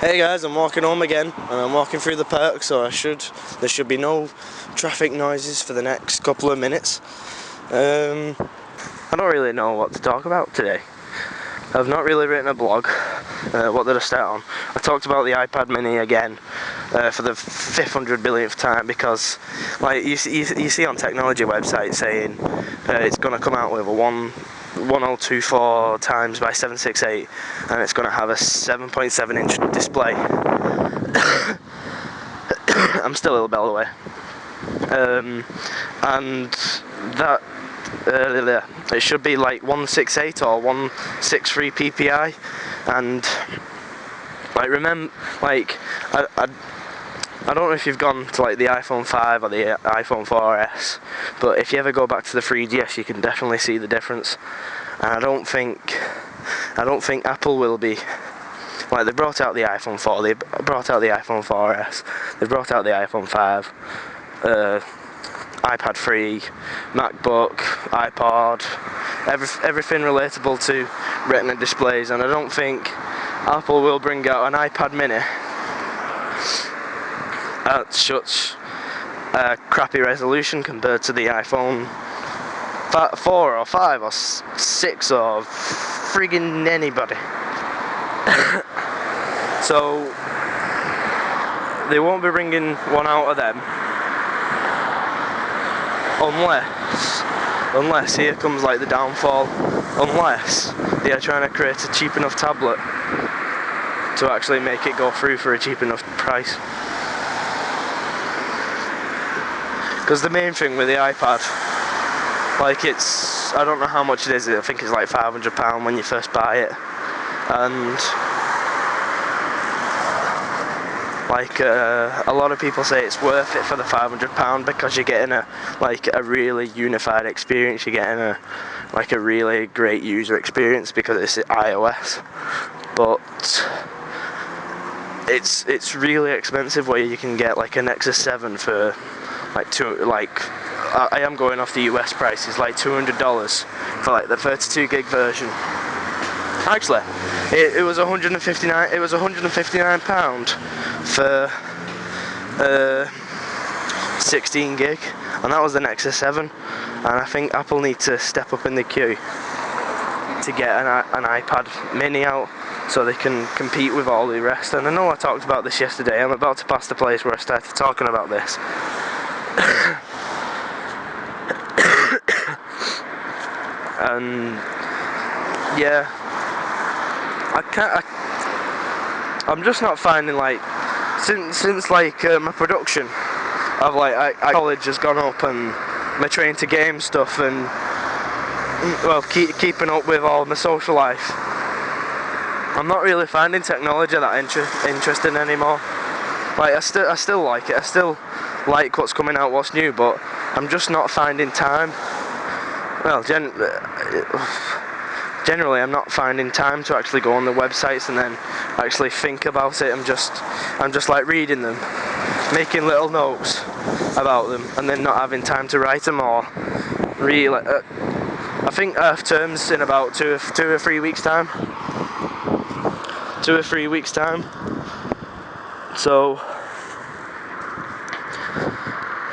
Hey guys, I'm walking home again, and I'm walking through the park, so there should be no traffic noises for the next couple of minutes. I don't really know what to talk about today. I've not really written a blog. What did I start on? I talked about the iPad mini again for the 500 billionth time because, like, you see on technology websites saying it's going to come out with a 1024 times by 768, and it's going to have a 7.7 inch display. I'm still a little bit away, and that it should be like 168 or 163 ppi, and like I don't know if you've gone to like the iPhone 5 or the iPhone 4S, but if you ever go back to the 3GS, you can definitely see the difference. And I don't think Apple will be, like, they brought out the iPhone 4, they brought out the iPhone 4S, they brought out the iPhone 5, iPad 3, MacBook, iPod, everything relatable to Retina displays, and I don't think Apple will bring out an iPad mini at such a crappy resolution compared to the iPhone 4 or 5 or 6 or friggin' anybody. So they won't be bringing one out of them unless here comes like the downfall, unless they are trying to create a cheap enough tablet to actually make it go through for a cheap enough price. Because the main thing with the iPad, like, I don't know how much it is, I think it's like £500 when you first buy it, and like a lot of people say it's worth it for the £500 because you're getting a really unified experience, you're getting a really great user experience because it's iOS, but it's really expensive where you can get like a Nexus 7 for I am going off the US prices, like $200 for like the 32 gig version. Actually, it was £159. It was £159 for 16 gig, and that was the Nexus 7. And I think Apple need to step up in the queue to get an iPad mini out so they can compete with all the rest. And I know I talked about this yesterday. I'm about to pass the place where I started talking about this. And yeah, I'm just not finding, like, since like my production of like college has gone up and my train to game stuff and keeping up with all my social life, I'm not really finding technology that interesting anymore. Like, I still like it, I still like what's coming out, what's new, but I'm just not finding time. Well, generally I'm not finding time to actually go on the websites and then actually think about it. I'm just like reading them, making little notes about them, and then not having time to write them or really. I think Earth terms in about two or 3 weeks time. 2 or 3 weeks time. So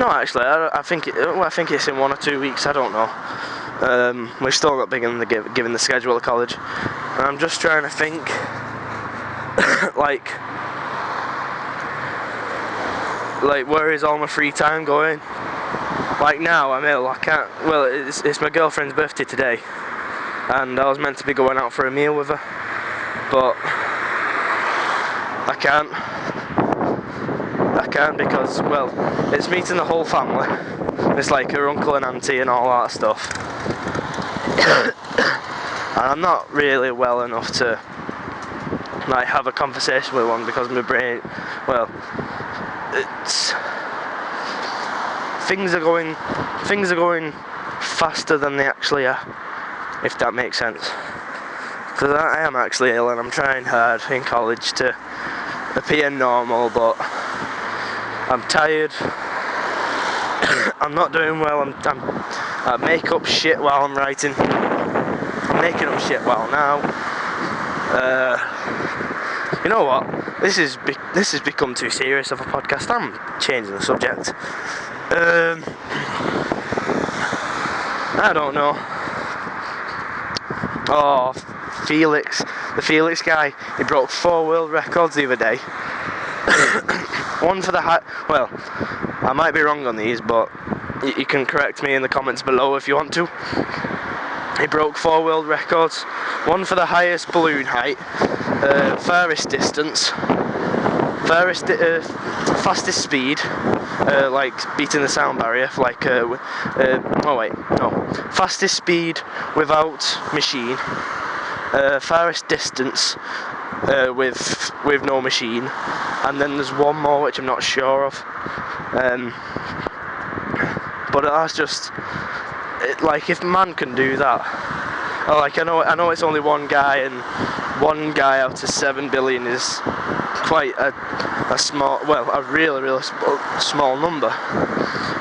no, actually, I think it's in 1 or 2 weeks. I don't know. We've still not been given the schedule of college, and I'm just trying to think, like where is all my free time going? Like, now I'm ill. I can't. Well, it's my girlfriend's birthday today, and I was meant to be going out for a meal with her, but I can't because, well, it's meeting the whole family. It's like her uncle and auntie and all that stuff. And I'm not really well enough to like have a conversation with one because my brain, well, things are going faster than they actually are, if that makes sense. Because I am actually ill and I'm trying hard in college to appear normal, but I'm tired. I'm not doing well. I make up shit while I'm writing. I'm making up shit while now. You know what? this has become too serious of a podcast. I'm changing the subject. I don't know. Oh, Felix, the Felix guy, he broke 4 world records the other day. One for the well, I might be wrong on these, but you can correct me in the comments below if you want to. He broke 4 world records. One for the highest balloon height, farthest distance, fastest speed, like beating the sound barrier, fastest speed without machine, farthest distance with no machine, and then there's one more which I'm not sure of. But that's just like, if man can do that, like I know it's only one guy, and one guy out of 7 billion is quite a small, well, a really small number,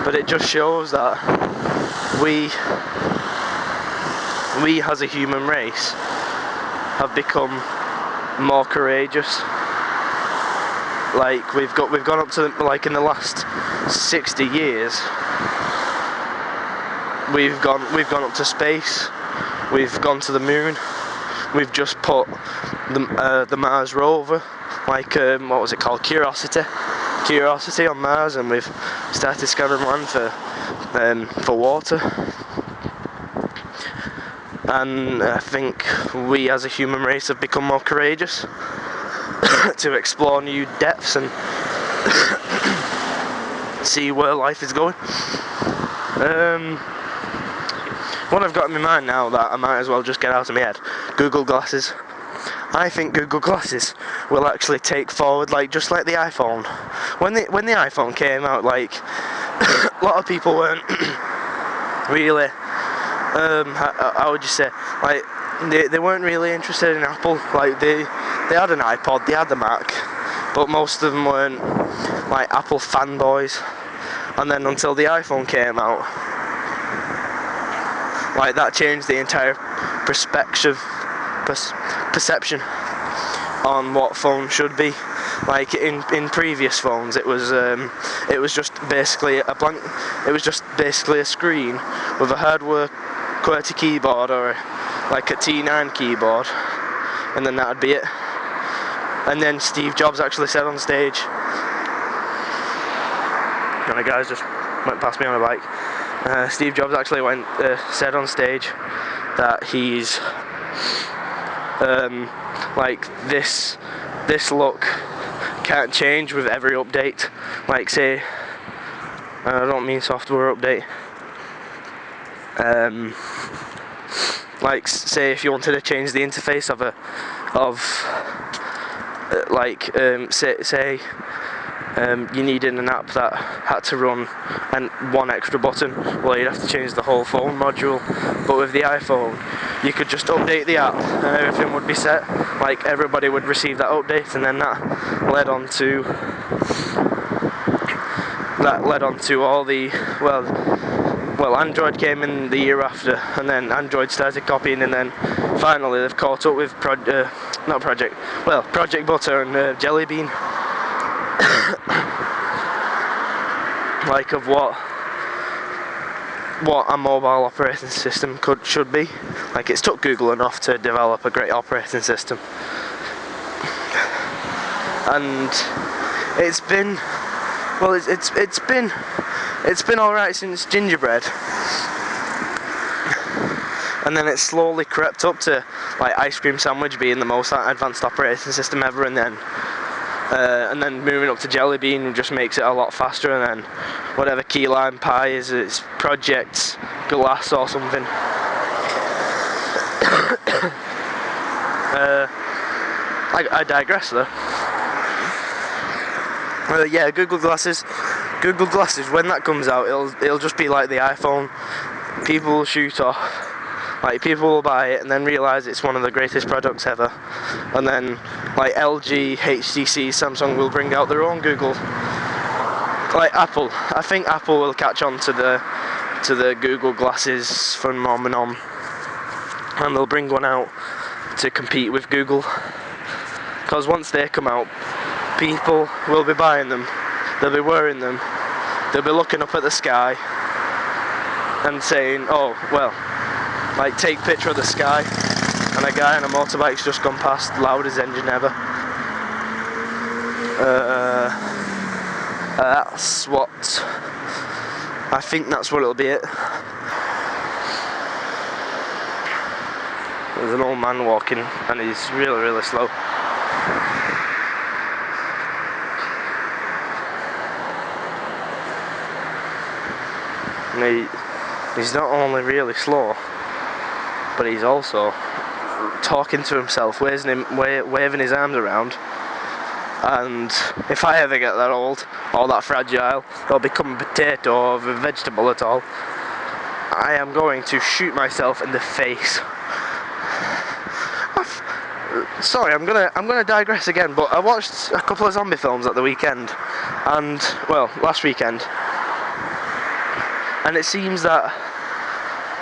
but it just shows that we as a human race have become more courageous. Like we've gone up to, like, in the last 60 years, we've gone up to space, we've gone to the moon, we've just put the Mars rover, like what was it called, Curiosity on Mars, and we've started scanning land for water. And I think we as a human race have become more courageous to explore new depths and see where life is going. What I've got in my mind now that I might as well just get out of my head: Google Glasses. I think Google Glasses will actually take forward, like, just like the iPhone. When the iPhone came out, like, a lot of people weren't really, how would you say, like, they weren't really interested in Apple. Like, they had an iPod, they had the Mac, but most of them weren't, like, Apple fanboys. And then until the iPhone came out, like, that changed the entire perception on what phone should be. Like, in previous phones, it was just basically a blank. It was just basically a screen with a hardware QWERTY keyboard, or like a T9 keyboard, and then that'd be it. And then Steve Jobs actually said on stage, and the guys just went past me on a bike. Steve Jobs actually said on stage that he's like, this look can't change with every update. Like, say, I don't mean software update. Like, say if you wanted to change the interface say you needed an app that had to run and one extra button, well, you'd have to change the whole phone module. But with the iPhone, you could just update the app and everything would be set. Like, everybody would receive that update, and then that led on to all the, well, Android came in the year after, and then Android started copying, and then finally they've caught up with Project Butter and Jelly Bean. Like, of what a mobile operating system should be. Like, it's took Google enough to develop a great operating system, and it's been alright since Gingerbread, and then it slowly crept up to, like, Ice Cream Sandwich being the most advanced operating system ever, and then moving up to Jelly Bean just makes it a lot faster, and then whatever key lime pie is, it's Project Glass or something. I digress though. Yeah, Google Glasses, when that comes out, it'll just be like the iPhone. People will shoot off. Like, people will buy it and then realise it's one of the greatest products ever, and then, like, LG, HTC, Samsung will bring out their own Google. Like Apple, I think Apple will catch on to the Google Glasses phenomenon, and they'll bring one out to compete with Google. Because once they come out, people will be buying them, they'll be wearing them, they'll be looking up at the sky and saying, oh, well, like take picture of the sky, and a guy on a motorbike's just gone past, loudest engine ever. That's what, I think that's what it'll be it. There's an old man walking and he's really, really slow. And he's not only really slow, but he's also talking to himself, waving his arms around. And if I ever get that old or that fragile or become a potato or a vegetable at all, I am going to shoot myself in the face. Sorry, I'm gonna digress again, but I watched a couple of zombie films at the weekend, and well, last weekend, and it seems that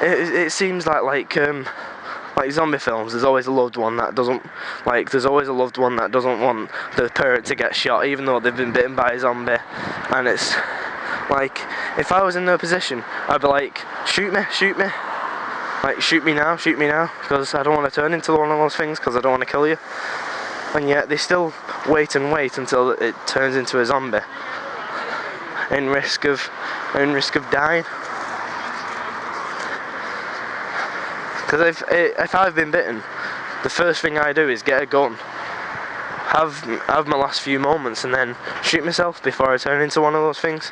it seems like zombie films, there's always a loved one that doesn't want the parent to get shot, even though they've been bitten by a zombie. And it's like, if I was in their position, I'd be like, shoot me, like shoot me now, because I don't want to turn into one of those things, because I don't want to kill you. And yet they still wait until it turns into a zombie, in risk of dying. Because if I've been bitten, the first thing I do is get a gun, have my last few moments, and then shoot myself before I turn into one of those things.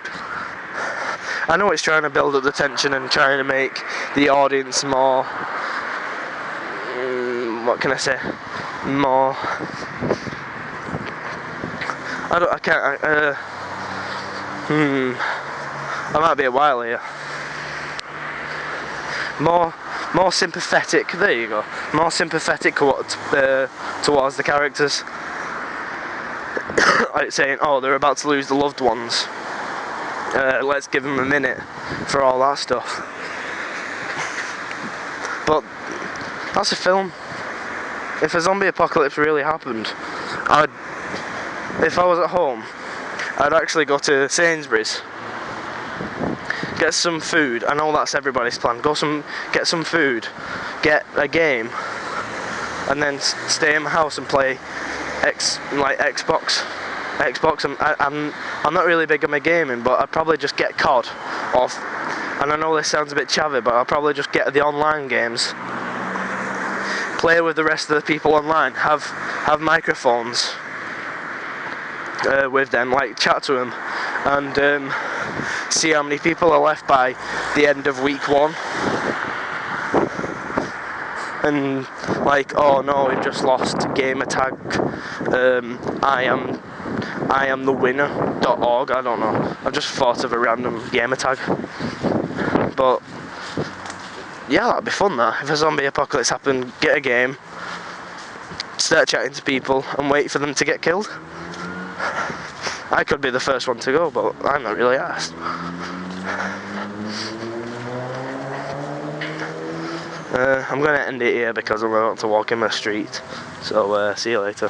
I know it's trying to build up the tension and trying to make the audience more, what can I say, more, I might be a while here. More sympathetic, there you go, more sympathetic towards the characters. Like saying, oh, they're about to lose the loved ones, let's give them a minute for all that stuff. But that's a film. If a zombie apocalypse really happened, if I was at home, I'd actually go to Sainsbury's, get some food. I know that's everybody's plan. Get some food, get a game, and then stay in my house and play Xbox. I'm not really big on my gaming, but I'd probably just get COD off. And I know this sounds a bit chavvy, but I'll probably just get the online games, play with the rest of the people online, have microphones with them, like chat to them, and see how many people are left by the end of week 1. And like, oh no, we've just lost gamer tag, I am the winner.org, I don't know. I've just thought of a random gamer tag. But yeah, that'd be fun, that. If a zombie apocalypse happened, get a game, start chatting to people and wait for them to get killed. I could be the first one to go, but I'm not really asked. I'm going to end it here because I'm about to walk in my street. So see you later.